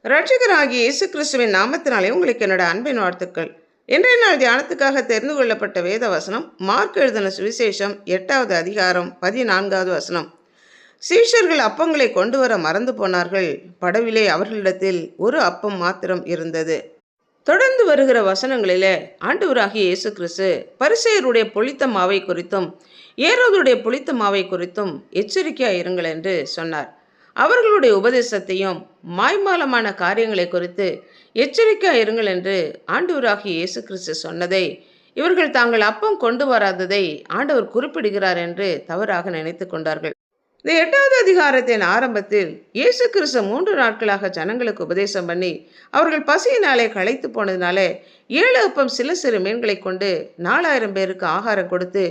இரட்சகராகிய இயேசு கிறிஸ்துவின் நாமத்தினாலே உங்களுக்கு என்னோட அன்பின் வாழ்த்துக்கள். இன்றைய நாள் தியானத்துக்காக தெரிந்து கொள்ளப்பட்ட வேத வசனம் மார்க் எழுதின சுவிசேஷம் 8வது அதிகாரம் 14வது வசனம். சீஷர்கள் அப்பங்களை கொண்டு வர மறந்து போனார்கள். படவிலே அவர்களிடத்தில் ஒரு அப்பம் மாத்திரம் இருந்தது. தொடர்ந்து வருகிற வசனங்களிலே ஆண்டவராகிய இயேசு கிறிஸ்து பரிசேயருடைய புளித்த மாவை குறித்தும் ஏரோதுடைய புளித்த மாவை குறித்தும் எச்சரிக்கையாக இருங்கள் என்று சொன்னார். அவர்களுடைய உபதேசத்தையும் மாய்மாலமான காரியங்களை குறித்து எச்சரிக்கையாக இருங்கள் என்று ஆண்டவராகிய இயேசு கிறிஸ்து சொன்னதை இவர்கள் தாங்கள் அப்பம் கொண்டு வராததை ஆண்டவர் குறிப்பிடுகிறார் என்று தவறாக நினைத்து கொண்டார்கள். இந்த 8வது அதிகாரத்தின் ஆரம்பத்தில் இயேசு கிறிஸ்து 3 நாட்களாக ஜனங்களுக்கு உபதேசம் பண்ணி அவர்கள் பசியினாலே களைத்து போனதினாலே 7 அப்பம் சில சிறு மீன்களை கொண்டு 4000 பேருக்கு ஆகாரம் கொடுத்து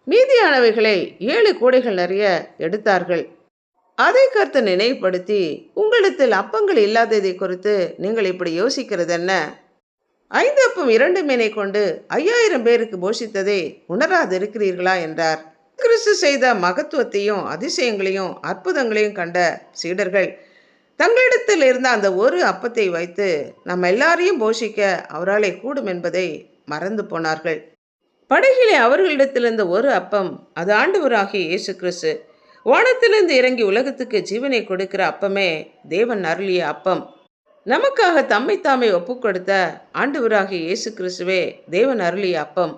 மீதியானவைகளை 7 கூடைகள் நிறைய எடுத்தார்கள். அதை கர்த்தர் நினைவுபடுத்தி, உங்களிடத்தில் அப்பங்கள் இல்லாததை குறித்து நீங்கள் இப்படி யோசிக்கிறது என்ன? 5 அப்பம் 2 மீனை கொண்டு 5000 பேருக்கு போஷித்ததை உணராது இருக்கிறீர்களா என்றார். கிறிஸ்து செய்த மகத்துவத்தையும் அதிசயங்களையும் அற்புதங்களையும் கண்ட சீடர்கள் தங்களிடத்தில் இருந்த அந்த ஒரு அப்பத்தை வைத்து நம்ம எல்லாரையும் போஷிக்க அவராலே கூடும் என்பதை மறந்து போனார்கள். படகிலே அவர்களிடத்திலிருந்த ஒரு அப்பம், அது ஆண்டவராகிய இயேசு கிறிஸ்து வானத்திலிருந்து இறங்கி உலகத்துக்கு ஜீவனை கொடுக்கிற அப்பமே தேவன் அருளிய அப்பம். நமக்காக தம்மை தாமே ஒப்பு கொடுத்த ஆண்டவராகிய இயேசு கிறிஸ்துவே தேவன் அருளிய அப்பம்.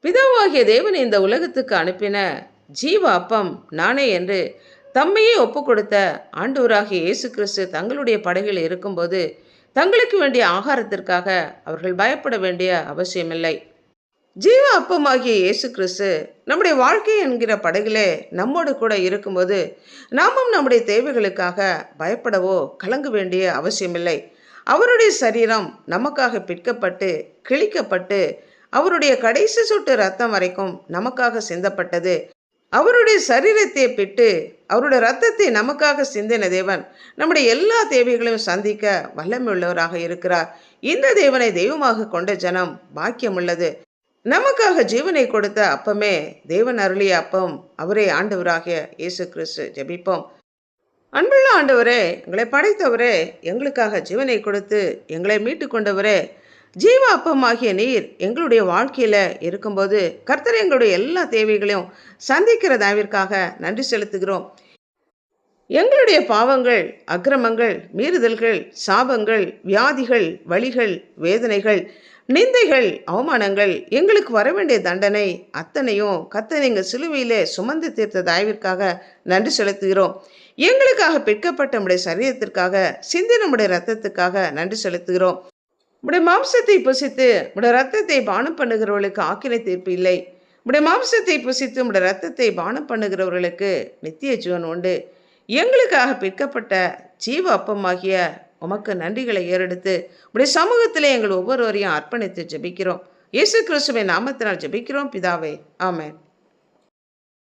பிதாவாகிய தேவன் இந்த உலகத்துக்கு அனுப்பின ஜீவ அப்பம் நானே என்று தம்மையே ஒப்பு கொடுத்த ஆண்டவராகிய இயேசு கிறிஸ்து தங்களுடைய படகில் இருக்கும்போது தங்களுக்கு வேண்டிய ஆகாரத்திற்காக அவர்கள் பயப்பட வேண்டிய அவசியமில்லை. ஜீவ அப்பமாகிய இயேசு கிறிஸ்து நம்முடைய வாழ்க்கை என்கிற படகிலே நம்மோடு கூட இருக்கும்போது நாமும் நம்முடைய தேவைகளுக்காக பயப்படவோ கலங்க வேண்டிய அவசியமில்லை. அவருடைய சரீரம் நமக்காக பிற்கப்பட்டு கிழிக்கப்பட்டு அவருடைய கடைசி சொட்டு ரத்தம் வரைக்கும் நமக்காக சிந்தப்பட்டது. அவருடைய சரீரத்தை பிட்டு அவருடைய இரத்தத்தை நமக்காக சிந்தின தேவன் நம்முடைய எல்லா தேவைகளையும் சந்திக்க வல்லமையுள்ளவராக இருக்கிறார். இந்த தேவனை தெய்வமாக கொண்ட ஜனம் பாக்கியமுள்ளது. நமக்காக ஜீவனை கொடுத்த அப்பமே தேவன் அருளிய அப்பம், அவரே ஆண்டவராகிய இயேசு கிறிஸ்து. ஜெபிப்போம். அன்புள்ள ஆண்டவரே, எங்களை படைத்தவரே, எங்களுக்காக ஜீவனை கொடுத்து எங்களை மீட்டு கொண்டவரே, ஜீவ அப்பமாகிய நீர் எங்களுடைய வாழ்க்கையில் இருக்கும்போது கர்த்தர் எங்களுடைய எல்லா தேவைகளையும் சந்திக்கிற தயவிற்காக நன்றி செலுத்துகிறோம். எங்களுடைய பாவங்கள், அக்கிரமங்கள், மீறுதல்கள், சாபங்கள், வியாதிகள், வலிகள், வேதனைகள், நிந்தைகள், அவமானங்கள், எங்களுக்கு வர வேண்டிய தண்டனை அத்தனையும் கர்த்தர் எங்கள் சிலுவையிலே சுமந்து தீர்த்த தயவிற்காக நன்றி செலுத்துகிறோம். எங்களுக்காக பிற்கப்பட்ட நம்முடைய சரீரத்திற்காக சிந்தி நம்முடைய இரத்தத்துக்காக நன்றி செலுத்துகிறோம். உடைய மாம்சத்தை புசித்து உடைய இரத்தத்தை பானம் பண்ணுகிறவர்களுக்கு ஆக்கினை தீர்ப்பு இல்லை. உடைய மாம்சத்தை புசித்து உடைய இரத்தத்தை பானம் பண்ணுகிறவர்களுக்கு நித்திய ஜீவன் உண்டு. எங்களுக்காக பிற்கப்பட்ட ஜீவ அப்பமாகிய உமக்கு நன்றிகளை ஏறெடுத்து உடைய சமூகத்திலே எங்கள் ஒவ்வொருவரையும் அர்ப்பணித்து ஜெபிக்கிறோம். இயேசு கிறிஸ்துவின் நாமத்தினால் ஜெபிக்கிறோம் பிதாவே, ஆமென்.